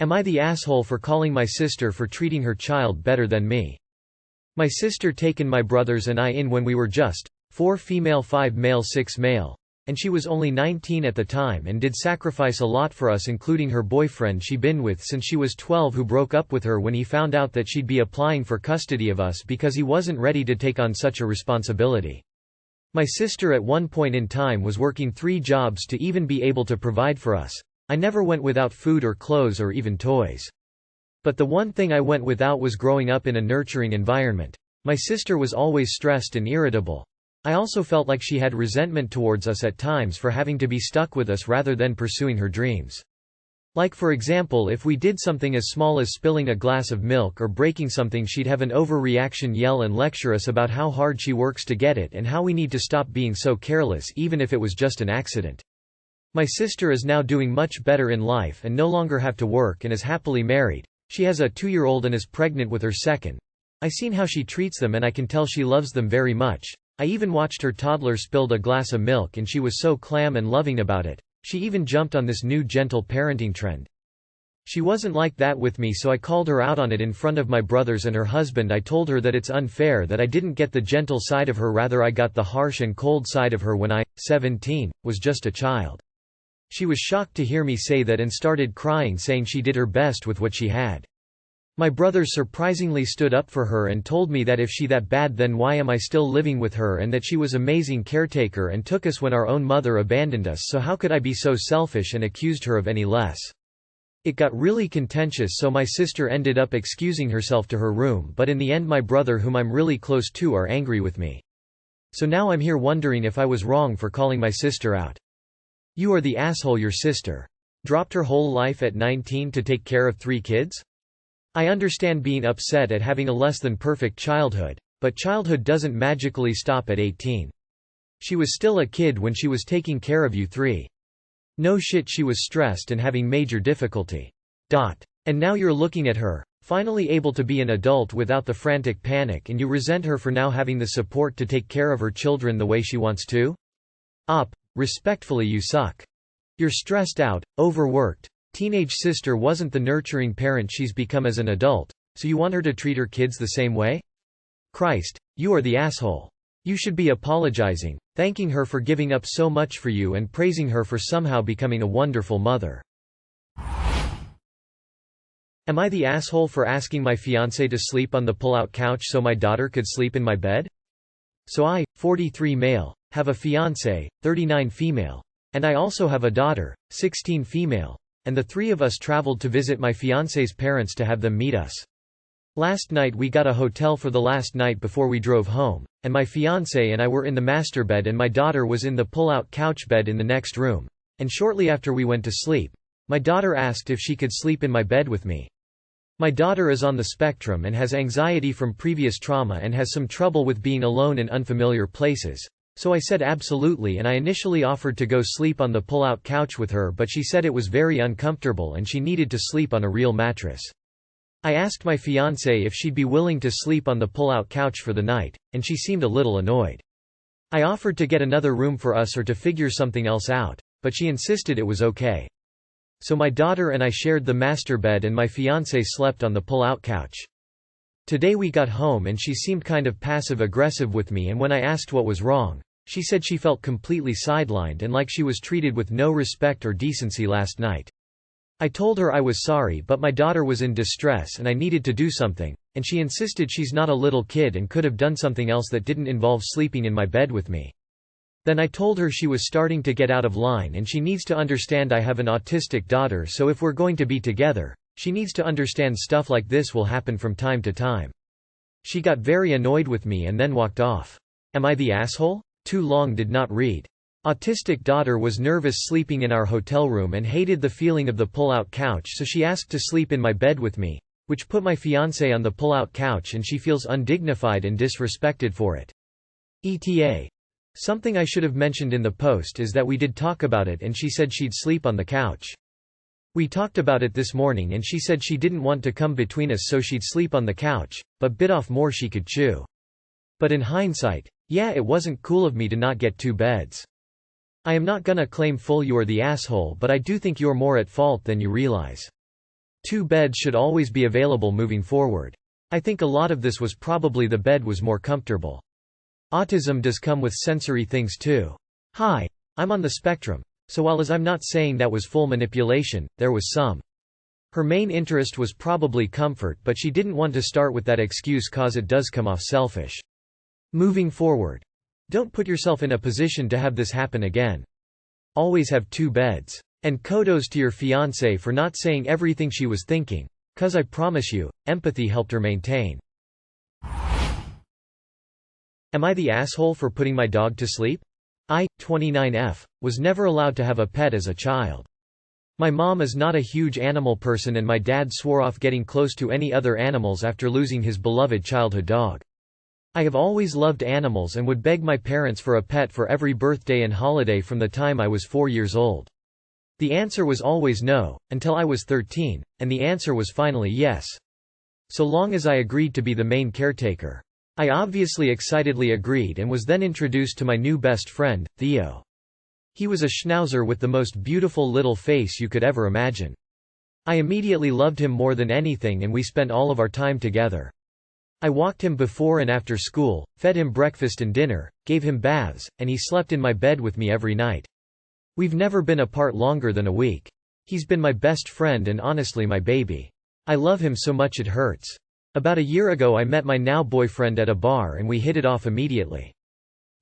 Am I the asshole for calling my sister for treating her child better than me? My sister taken my brothers and I in when we were just 4 female 5 male 6 male. And she was only 19 at the time and did sacrifice a lot for us, including her boyfriend she been with since she was 12, who broke up with her when he found out that she'd be applying for custody of us because he wasn't ready to take on such a responsibility. My sister at one point in time was working 3 jobs to even be able to provide for us. I never went without food or clothes or even toys. But the one thing I went without was growing up in a nurturing environment. My sister was always stressed and irritable. I also felt like she had resentment towards us at times for having to be stuck with us rather than pursuing her dreams. Like for example, if we did something as small as spilling a glass of milk or breaking something, she'd have an overreaction, yell and lecture us about how hard she works to get it and how we need to stop being so careless even if it was just an accident. My sister is now doing much better in life and no longer have to work and is happily married. She has a 2-year-old and is pregnant with her second. I seen how she treats them and I can tell she loves them very much. I even watched her toddler spilled a glass of milk and she was so calm and loving about it. She even jumped on this new gentle parenting trend. She wasn't like that with me, so I called her out on it in front of my brothers and her husband. I told her that it's unfair that I didn't get the gentle side of her, rather I got the harsh and cold side of her when I, 17, was just a child. She was shocked to hear me say that and started crying, saying she did her best with what she had. My brothers surprisingly stood up for her and told me that if she that bad, then why am I still living with her, and that she was amazing caretaker and took us when our own mother abandoned us, so how could I be so selfish, and accused her of any less. It got really contentious, so my sister ended up excusing herself to her room, but in the end my brother, whom I'm really close to, are angry with me. So now I'm here wondering if I was wrong for calling my sister out. You are the asshole. Your sister dropped her whole life at 19 to take care of 3 kids? I understand being upset at having a less than perfect childhood, but childhood doesn't magically stop at 18. She was still a kid when she was taking care of you 3. No shit, she was stressed and having major difficulty. And now you're looking at her, finally able to be an adult without the frantic panic, and you resent her for now having the support to take care of her children the way she wants to? Respectfully, you suck. You're stressed out, overworked. Teenage sister wasn't the nurturing parent she's become as an adult, so you want her to treat her kids the same way? Christ, you are the asshole. You should be apologizing, thanking her for giving up so much for you, and praising her for somehow becoming a wonderful mother. Am I the asshole for asking my fiancé to sleep on the pull-out couch so my daughter could sleep in my bed? So I, 43 male, have a fiancé, 39 female. And I also have a daughter, 16 female. And the 3 of us traveled to visit my fiancé's parents to have them meet us. Last night we got a hotel for the last night before we drove home, and my fiancé and I were in the master bed and my daughter was in the pull-out couch bed in the next room. And shortly after we went to sleep, my daughter asked if she could sleep in my bed with me. My daughter is on the spectrum and has anxiety from previous trauma and has some trouble with being alone in unfamiliar places. So I said absolutely, and I initially offered to go sleep on the pull-out couch with her, but she said it was very uncomfortable and she needed to sleep on a real mattress. I asked my fiancé if she'd be willing to sleep on the pull-out couch for the night, and she seemed a little annoyed. I offered to get another room for us or to figure something else out, but she insisted it was okay. So my daughter and I shared the master bed and my fiancé slept on the pull-out couch. Today we got home and she seemed kind of passive-aggressive with me, and when I asked what was wrong, she said she felt completely sidelined and like she was treated with no respect or decency last night. I told her I was sorry, but my daughter was in distress and I needed to do something, and she insisted she's not a little kid and could have done something else that didn't involve sleeping in my bed with me. Then I told her she was starting to get out of line and she needs to understand I have an autistic daughter, so if we're going to be together, she needs to understand stuff like this will happen from time to time. She got very annoyed with me and then walked off. Am I the asshole? Too long did not read. Autistic daughter was nervous sleeping in our hotel room and hated the feeling of the pull-out couch, so she asked to sleep in my bed with me, which put my fiancé on the pull-out couch, and she feels undignified and disrespected for it. ETA. Something I should have mentioned in the post is that we did talk about it and she said she'd sleep on the couch. We talked about it this morning and she said she didn't want to come between us, so she'd sleep on the couch, but bit off more she could chew. But in hindsight, yeah, it wasn't cool of me to not get 2 beds. I am not gonna claim full you are the asshole, but I do think you're more at fault than you realize. Two beds should always be available moving forward. I think a lot of this was probably the bed was more comfortable. Autism does come with sensory things too. Hi. I'm on the spectrum. So while as I'm not saying that was full manipulation, there was some. Her main interest was probably comfort, but she didn't want to start with that excuse cause it does come off selfish. Moving forward. Don't put yourself in a position to have this happen again. Always have two beds. And kudos to your fiancé for not saying everything she was thinking. Cause I promise you, empathy helped her maintain. Am I the asshole for putting my dog to sleep? I, 29F, was never allowed to have a pet as a child. My mom is not a huge animal person and my dad swore off getting close to any other animals after losing his beloved childhood dog. I have always loved animals and would beg my parents for a pet for every birthday and holiday from the time I was 4 years old. The answer was always no, until I was 13, and the answer was finally yes. So long as I agreed to be the main caretaker. I obviously excitedly agreed and was then introduced to my new best friend, Theo. He was a schnauzer with the most beautiful little face you could ever imagine. I immediately loved him more than anything and we spent all of our time together. I walked him before and after school, fed him breakfast and dinner, gave him baths, and he slept in my bed with me every night. We've never been apart longer than a week. He's been my best friend and honestly my baby. I love him so much it hurts. About a year ago I met my now boyfriend at a bar and we hit it off immediately.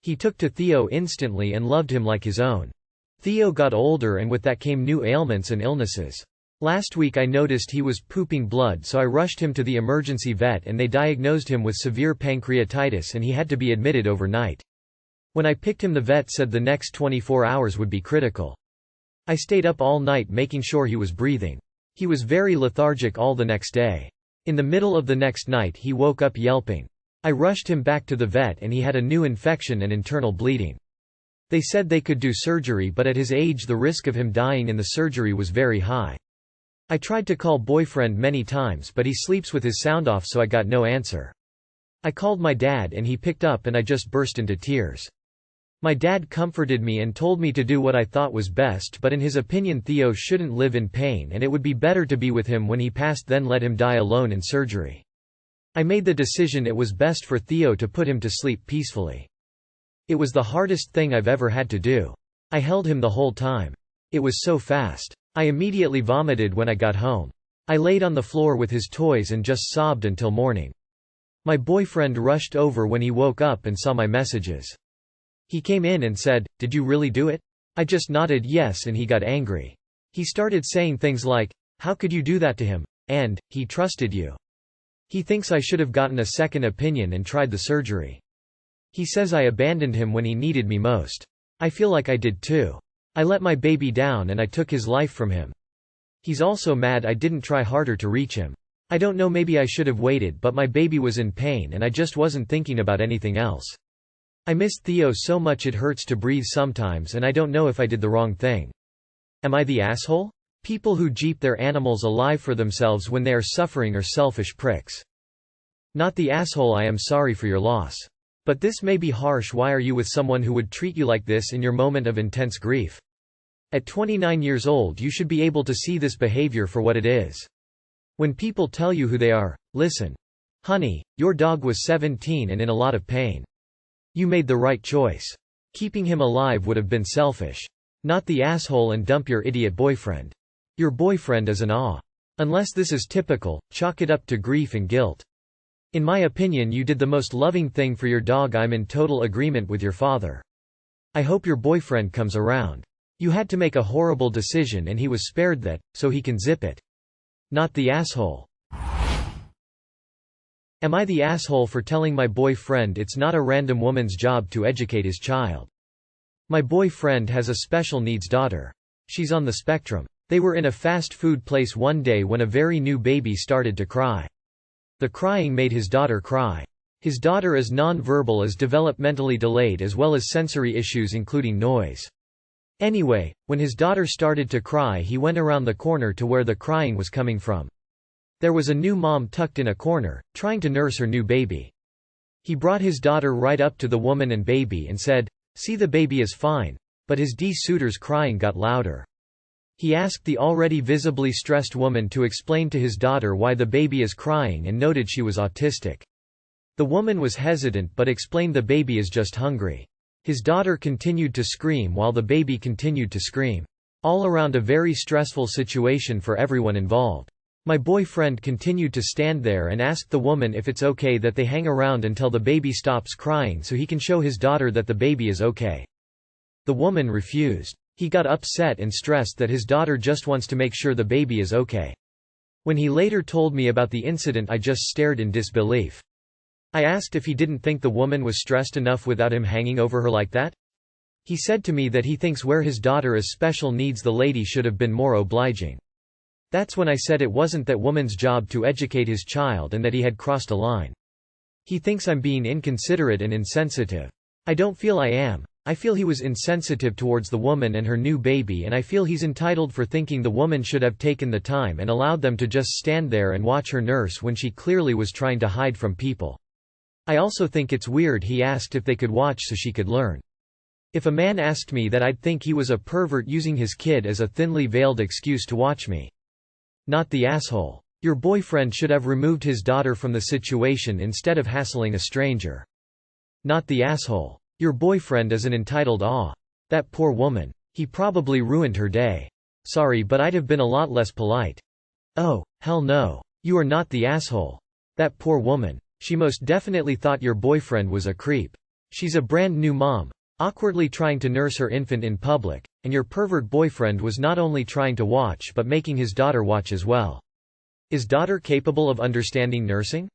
He took to Theo instantly and loved him like his own. Theo got older and with that came new ailments and illnesses. Last week I noticed he was pooping blood so I rushed him to the emergency vet and they diagnosed him with severe pancreatitis and he had to be admitted overnight. When I picked him the vet said the next 24 hours would be critical. I stayed up all night making sure he was breathing. He was very lethargic all the next day. In the middle of the next night he woke up yelping. I rushed him back to the vet and he had a new infection and internal bleeding. They said they could do surgery but at his age the risk of him dying in the surgery was very high. I tried to call boyfriend many times but he sleeps with his sound off so I got no answer. I called my dad and he picked up and I just burst into tears. My dad comforted me and told me to do what I thought was best but in his opinion Theo shouldn't live in pain and it would be better to be with him when he passed than let him die alone in surgery. I made the decision it was best for Theo to put him to sleep peacefully. It was the hardest thing I've ever had to do. I held him the whole time. It was so fast. I immediately vomited when I got home. I laid on the floor with his toys and just sobbed until morning. My boyfriend rushed over when he woke up and saw my messages. He came in and said, "Did you really do it?" I just nodded yes and he got angry. He started saying things like, "How could you do that to him?" and, "He trusted you." He thinks I should have gotten a second opinion and tried the surgery. He says I abandoned him when he needed me most. I feel like I did too. I let my baby down and I took his life from him. He's also mad I didn't try harder to reach him. I don't know, maybe I should have waited, but my baby was in pain and I just wasn't thinking about anything else. I miss Theo so much it hurts to breathe sometimes and I don't know if I did the wrong thing. Am I the asshole? People who jeep their animals alive for themselves when they are suffering are selfish pricks. Not the asshole. I am sorry for your loss. But this may be harsh. Why are you with someone who would treat you like this in your moment of intense grief? At 29 years old you should be able to see this behavior for what it is. When people tell you who they are, listen. Honey, your dog was 17 and in a lot of pain. You made the right choice. Keeping him alive would have been selfish. Not the asshole and dump your idiot boyfriend. Your boyfriend is an awe. Unless this is typical, chalk it up to grief and guilt. In my opinion you did the most loving thing for your dog. I'm in total agreement with your father. I hope your boyfriend comes around. You had to make a horrible decision and he was spared that, so he can zip it. Not the asshole. Am I the asshole for telling my boyfriend it's not a random woman's job to educate his child? My boyfriend has a special needs daughter. She's on the spectrum. They were in a fast food place one day when a very new baby started to cry. The crying made his daughter cry. His daughter is non-verbal, is developmentally delayed as well as sensory issues including noise. Anyway, when his daughter started to cry he went around the corner to where the crying was coming from. There was a new mom tucked in a corner, trying to nurse her new baby. He brought his daughter right up to the woman and baby and said, "See, the baby is fine," but his D-suiter's crying got louder. He asked the already visibly stressed woman to explain to his daughter why the baby is crying and noted she was autistic. The woman was hesitant but explained the baby is just hungry. His daughter continued to scream while the baby continued to scream. All around a very stressful situation for everyone involved. My boyfriend continued to stand there and asked the woman if it's okay that they hang around until the baby stops crying so he can show his daughter that the baby is okay. The woman refused. He got upset and stressed that his daughter just wants to make sure the baby is okay. When he later told me about the incident, I just stared in disbelief. I asked if he didn't think the woman was stressed enough without him hanging over her like that. He said to me that he thinks where his daughter is special needs the lady should have been more obliging. That's when I said it wasn't that woman's job to educate his child and that he had crossed a line. He thinks I'm being inconsiderate and insensitive. I don't feel I am. I feel he was insensitive towards the woman and her new baby, and I feel he's entitled for thinking the woman should have taken the time and allowed them to just stand there and watch her nurse when she clearly was trying to hide from people. I also think it's weird he asked if they could watch so she could learn. If a man asked me that, I'd think he was a pervert using his kid as a thinly veiled excuse to watch me. Not the asshole. Your boyfriend should have removed his daughter from the situation instead of hassling a stranger. Not the asshole. Your boyfriend is an entitled that poor woman. He probably ruined her day. Sorry, but I'd have been a lot less polite. Oh, hell no. You are not the asshole. That poor woman. She most definitely thought your boyfriend was a creep. She's a brand new mom, awkwardly trying to nurse her infant in public, and your pervert boyfriend was not only trying to watch but making his daughter watch as well. Is daughter capable of understanding nursing?